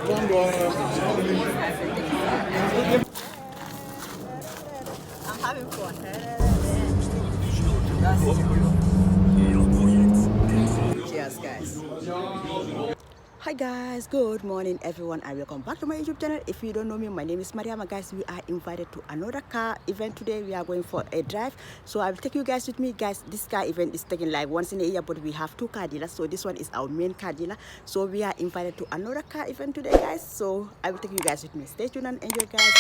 I'm having fun. Cheers, guys. Hi guys, good morning everyone and welcome back to my YouTube channel. If you don't know me, my name is Mariama. Guys, we are invited to another car event today. We are going for a drive, so I will take you guys with me. Guys, this car event is taking like once in a year, but we have two car dealers, so this one is our main car dealer. So we are invited to another car event today, guys, so I will take you guys with me. Stay tuned and enjoy, guys.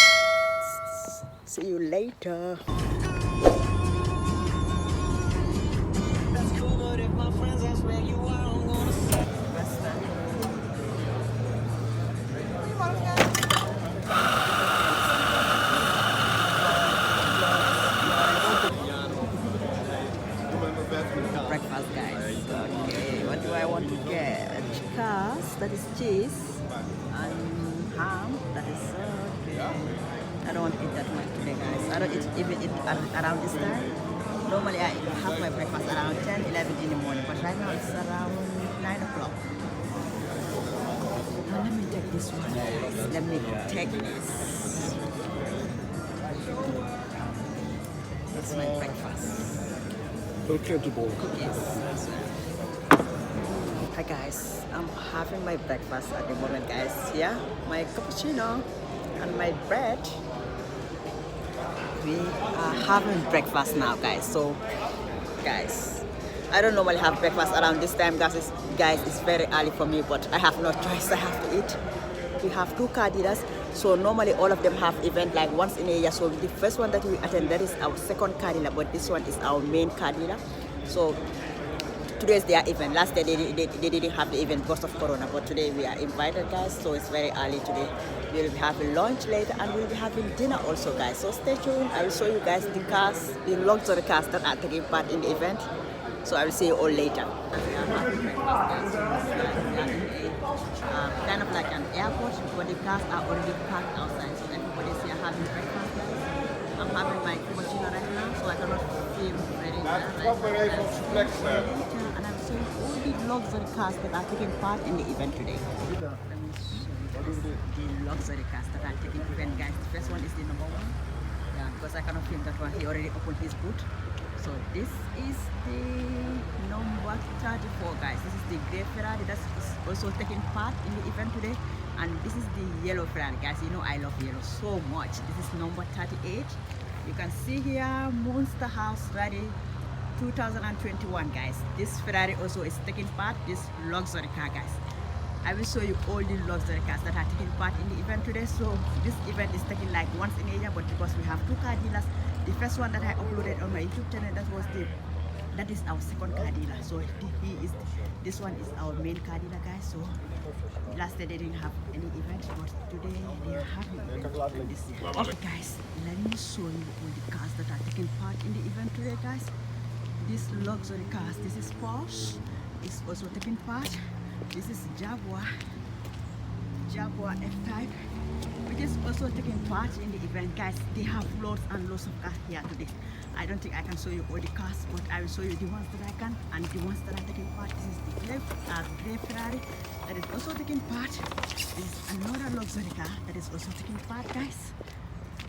See you later. Breakfast, guys. Okay, what do I want to get? Chickens, that is cheese, and ham, that is okay. I don't want to eat that much today, guys. I don't even eat around this time. Normally I have my breakfast around 10, 11 in the morning, but right now it's around 9 o'clock. Now let me take this one. Let me take this. That's my breakfast. Cookies. Hi guys, I'm having my breakfast at the moment, guys. Yeah, my cappuccino and my bread. We are having breakfast now, guys. So guys, I don't normally have breakfast around this time, guys. It's very early for me, but I have no choice. I have to eat. We have two car dealers, so normally all of them have event like once in a year. So the first one that we attend, that is our second car dealer, but this one is our main car dealer. So today is their event. Last day they didn't have the event because of corona, but today we are invited, guys. So it's very early today. We will be having lunch later and we'll be having dinner also, guys. So stay tuned. I will show you guys the cars, the luxury cars that are taking part in the event. So I will see you all later. We are having breakfast, guys. Kind of like an airport, but the cars are already parked outside, so everybody's here having breakfast, guys. I'm having my cappuccino right now, so I cannot feel very good. And I'm showing all the luxury cars that are taking part in the event today. Let me show you the luxury cars that are taking part, guys. The first one is the number one. Yeah, because I cannot film that one. He already opened his boot. So this is the number 34, guys. This is the gray Ferrari that's also taking part in the event today, and this is the yellow Ferrari, guys. You know I love yellow so much. This is number 38. You can see here MunsterHuis ready 2021, guys. This Ferrari also is taking part, this luxury car, guys. I will show you all the luxury cars that are taking part in the event today. So this event is taking like once in a year, but because we have two car dealers, the first one that I uploaded on my YouTube channel, that is our second car dealer. So this one is our main car dealer, guys. So last day they didn't have any event, but today they are having an event this year. Okay, guys, let me show you all the cars that are taking part in the event today, guys. These luxury cars, this is Porsche, is also taking part. This is Jaguar F-Type, which is also taking part in the event, guys. They have loads and loads of cars here today. I don't think I can show you all the cars, but I will show you the ones that I can and the ones that are taking part. This is the gray Ferrari that is also taking part. This is another luxury car that is also taking part, guys.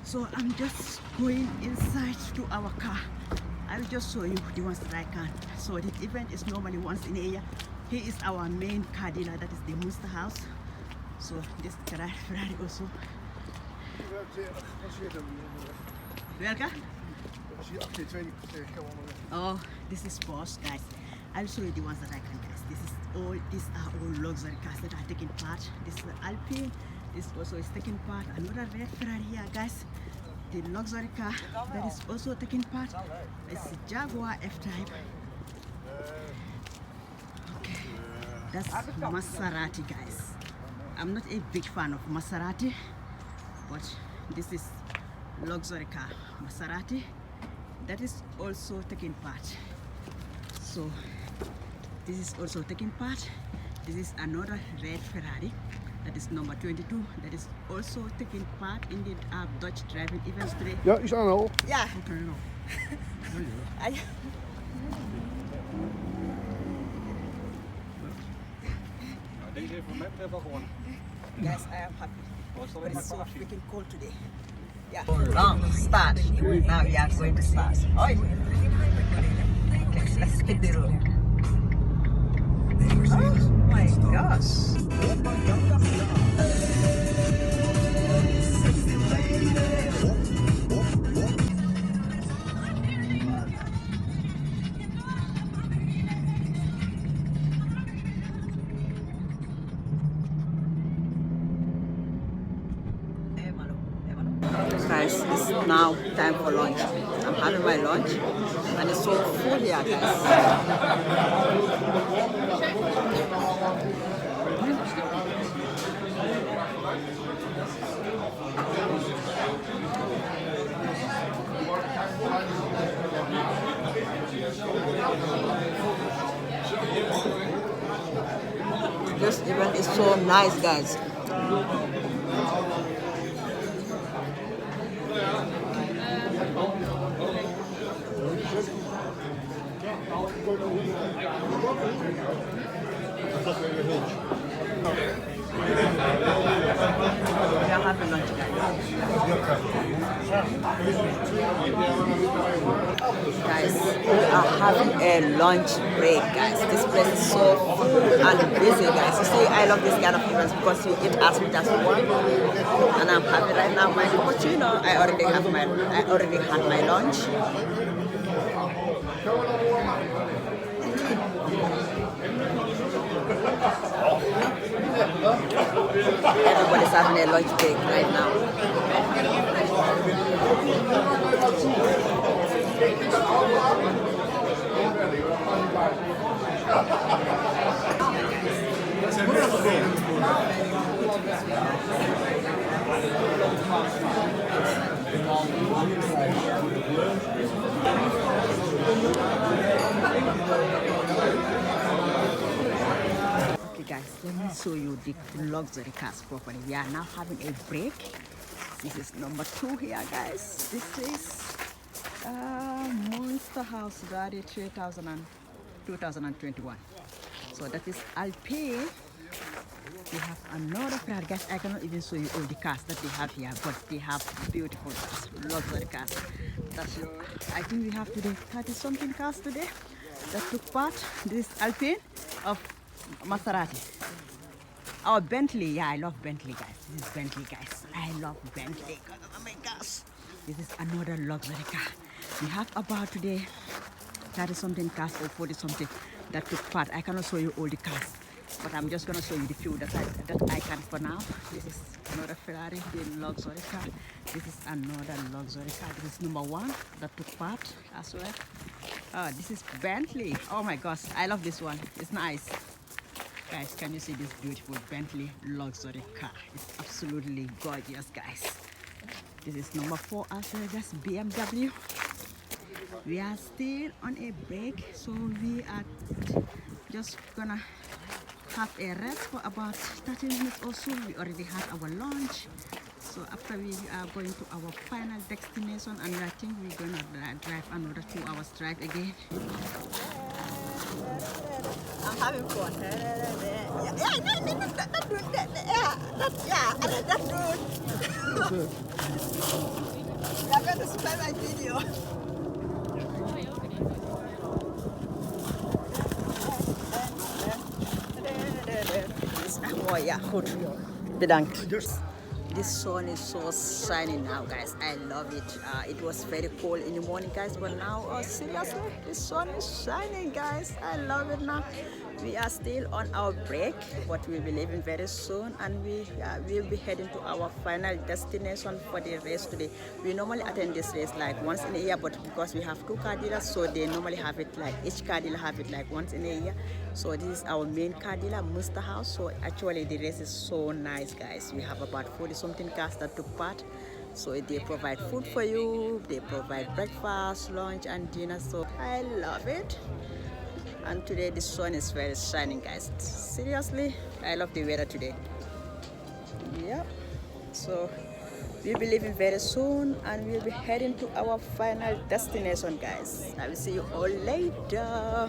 So I'm just going inside to our car. I will just show you the ones that I can. So the event is normally once in a year. He is our main car dealer, that is the MunsterHuis. So this Ferrari also. Welke? Oh, this is Porsche, guys. I'll show you the ones that I can, guys. These are all luxury cars that are taking part. This is Alpine. This also is taking part. Another red Ferrari here, guys. The luxury car that is also taking part is Jaguar F-Type. Okay, that's Maserati, guys. I'm not a big fan of Maserati, but this is luxury car Maserati that is also taking part. So this is also taking part. This is another red Ferrari that is number 22 that is also taking part in the Dutch driving events today. Ja, is aan al. Ja. Oké, nou. Deze heeft voor mij wel gewonnen. Guys, I am happy. But it's so freaking cold today. Yeah. Long start. Now we are going to start. Okay, let's hit the road. Oh my gosh. Guys, it's now time for lunch. I'm having my lunch and it's so full here, guys. This event is so nice, guys. We are having lunch, guys. Guys, we are having a lunch break, guys. This place is so full and busy, guys. You see, I love this kind of events because you eat as much as you want. And I'm happy right now. My cappuccino, I already had my lunch. Everybody's having a lunch break right now. Guys, let me show you the luxury cars properly. We are now having a break. This is number 2 here, guys. This is MunsterHuis 2021. So that is Alpine. We have another Ferrari, guys. I cannot even show you all the cars that they have here, but they have beautiful cars, luxury cars. That's look. I think we have today 30-something cars today that took part. This is Alpine of Maserati. Our Bentley, yeah, I love Bentley, guys. This is Bentley, guys. I love Bentley. Oh my gosh. This is another luxury car. We have about today 30-something cars or 40-something that took part. I cannot show you all the cars, but I'm just gonna show you the few that I can for now. This is another Ferrari, the luxury car. This is another luxury car. This is number 1 that took part as well. This is Bentley. Oh my gosh, I love this one. It's nice. Guys, can you see this beautiful Bentley luxury car? It's absolutely gorgeous, guys. This is number 4 as well, that's BMW. We are still on a break, so we are just gonna have a rest for about 30 minutes or so. We already had our lunch. So after we are going to our final destination, and I think we're gonna drive another 2 hours drive again. I'm having fun. That's good. You're going to spy my video. Oh yeah, good. Bedankt. This sun is so shining now, guys. I love it. It was very cold in the morning, guys, but now, oh, seriously, the sun is shining, guys. I love it now. We are still on our break, but we'll be leaving very soon, and we will be heading to our final destination for the race today. We normally attend this race like once in a year, but because we have 2 car dealers, so they normally have it like each car dealer have it like once in a year. So this is our main car dealer, MunsterHuis. So actually the race is so nice, guys. We have about 40-something cars that took part. So they provide food for you, they provide breakfast, lunch and dinner. So I love it. And today the sun is very shining, guys. Seriously, I love the weather today. Yeah. So we'll be leaving very soon, and we'll be heading to our final destination, guys. I will see you all later.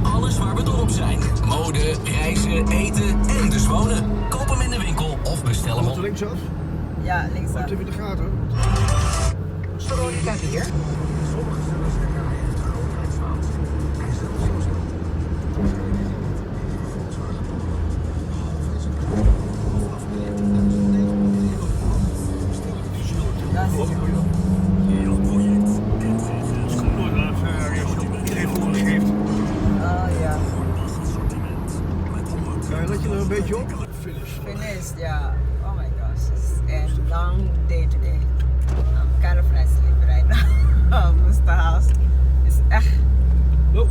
Alles waar we dol op zijn. mode, reizen, eten en dus wonen. Koop hem in de winkel of bestel hem op. Linksaf? Ja, linksaf. Wat heb je in de gaten? Veronica hier. Sommige zelfs de rij heeft een houdheidsfout. Hij stelt veel zo. Dat is Iedereen voor ons geeft. oh ja. Let je er een beetje op? Finish. Finished, yeah. Oh my gosh, it's a long day today. I'm kind of sleepy right now. MunsterHuis is echt. Oh,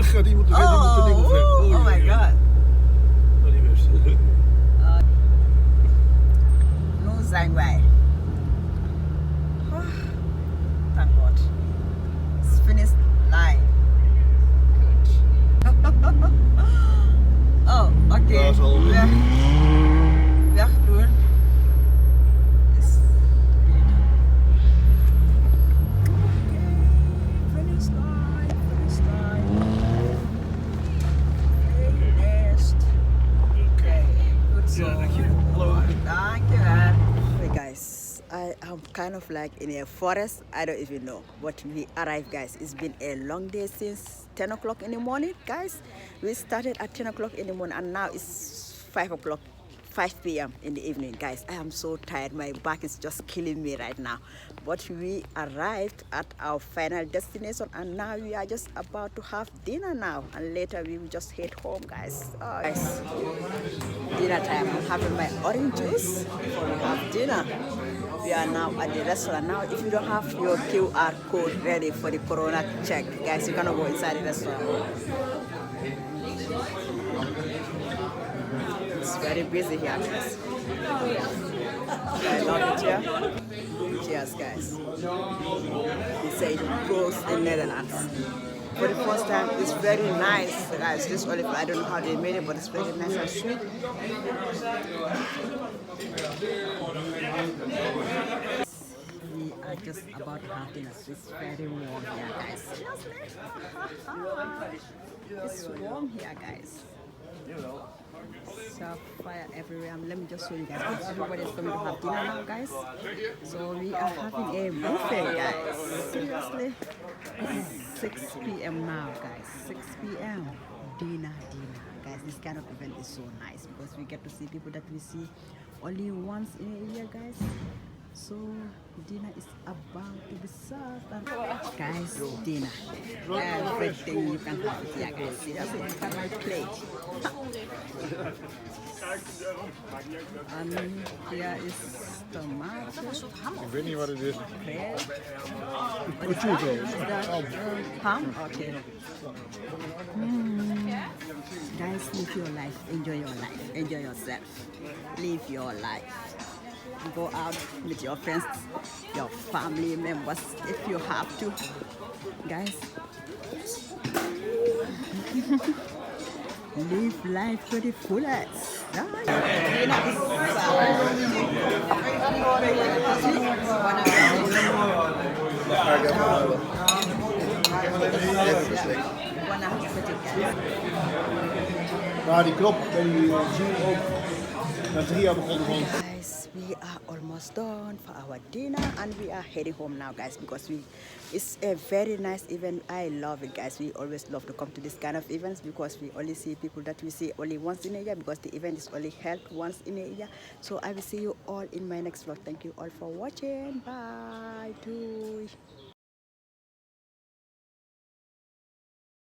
gaat iemand de ding op. Oh my god. Oh, die best. Nu zijn wij. Thank God. It's finished line. Good. Oh, oké. Ja, is al Weg. Wegdoen. Is beter. Finish line. Finish line. Finished. Okay, good so. Hallo. Dankjewel. Hey guys, I am kind of like in a forest. I don't even know. But we arrived, guys. It's been a long day since 10 o'clock in the morning, guys. We started at 10 o'clock in the morning and now it's 5 o'clock. 5 p.m. in the evening, guys. I am so tired. My back is just killing me right now. But we arrived at our final destination and now we are just about to have dinner now. And later we will just head home, guys. Oh, guys, dinner time. I'm having my orange juice before we have dinner. We are now at the restaurant. Now, if you don't have your QR code ready for the corona check, guys, you cannot go inside the restaurant. It's very busy here, guys. I love it here. Cheers, guys. They say it goes in Netherlands. For the first time, it's very nice, guys. This olive, I don't know how they made it, but it's very nice and sweet. We are just about to have dinner. So it's very warm here, guys. It's warm here, guys. So fire everywhere. Let me just show you guys. Everybody is coming to have dinner now, guys. So we are having a buffet, guys. Seriously, it's 6 p.m. now, guys. 6 p.m. Dinner. Guys, this kind of event is so nice because we get to see people that we see only once in a year, guys. So dinner is about to be served, and guys, dinner, everything you can have it here, guys. See, that's it. Look at my plate. And here is tomato. Ik weet niet wat het is. Bread. Prosciutto. Is that ham? Okay. Guys, live your life. Enjoy your life. Enjoy yourself. Live your life. Go out with your friends, your family members if you have to, guys. Live life to the fullest. Maar die knop bij die zien ook na 3 jaar begonnen van. Guys, we are almost done for our dinner and we are heading home now, guys, because it's a very nice event. I love it, guys. We always love to come to this kind of events because we only see people that we see only once in a year because the event is only held once in a year. So I will see you all in my next vlog. Thank you all for watching. Bye.